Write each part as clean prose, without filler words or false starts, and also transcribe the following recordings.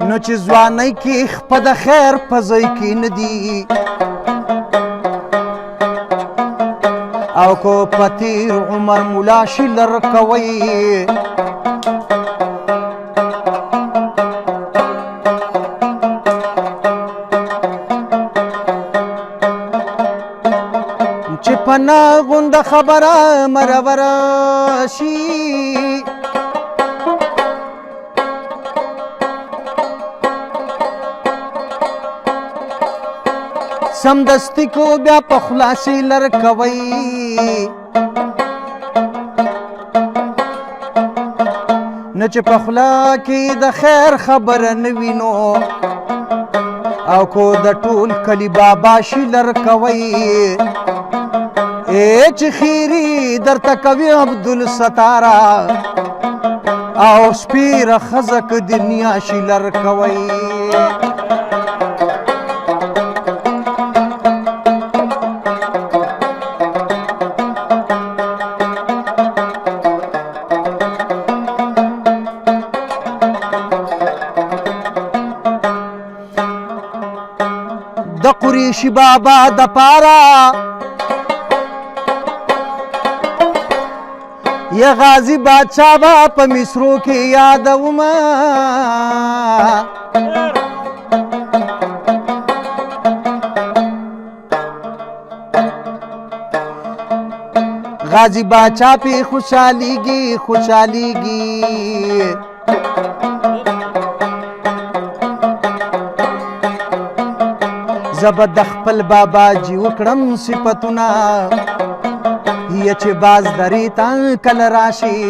نو چې ځوانۍ کې خپه د خیر په ځای کې نه دي او کو په تېر عمر ملا شي لر کوئ چې په نه غونده خبره مرور شي سمدستی کو بیا په خلاصي لر کوي نه چې په خلا کې د خیر خبره نه وینو او کو د ټول کلی بابا شي لر کوي چې خیری درته کوي عبدالستاره او سپیره ښځه که دنیا شي لر کوي د قریشي بابا د پاره یا غازی بادشاہ با په مصرو کې یادومه غازی بادشاہ پہ خوشحالیږي زب د خپل بابا جی وکړم صفتونه هي چې باز درې تا کله راشي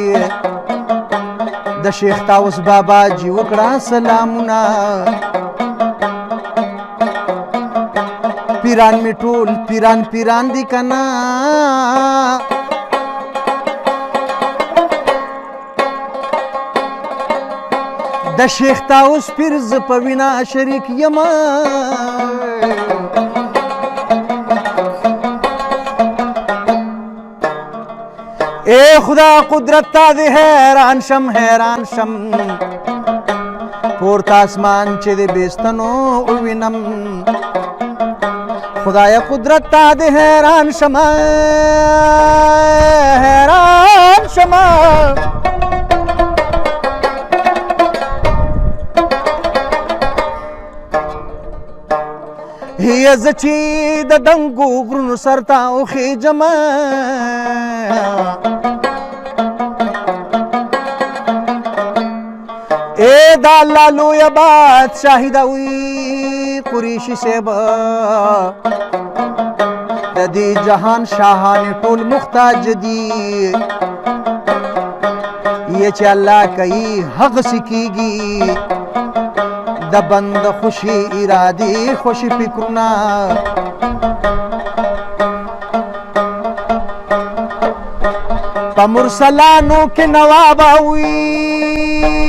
د شیخ طاووس بابا جی وکړه سلامونه پیران می ټول پیران دي کنه د شیخ طاووس پیر ز په وینا شریک یم اے خدا قدرت تا دې حیران شم پورته اسمان چې د بیستنو وینم خدای قدرت تا دې حیران شم هي زچی د دنګو غرونو سرتا او خېجم اے دا الله لویه بادشاهي دا وی قریشي صاحب د دې جهان شاهان ټول محتاج دي یہ چې الله کوي هغه سکیږي د بند خوشي ارادي خوشي فکرونه په مرسلانو کې نواب وي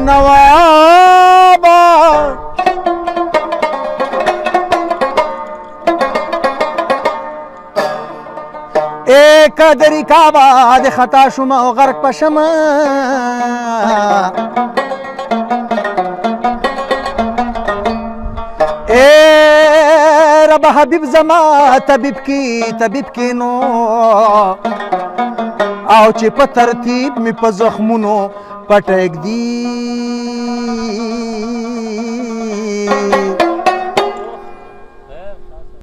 نواب اے قدری کعبه د خطا شوم او غرق پشم اے رب حبیب زما طبیب کی نو او چې په ترتیب می په زخمونو پټک دی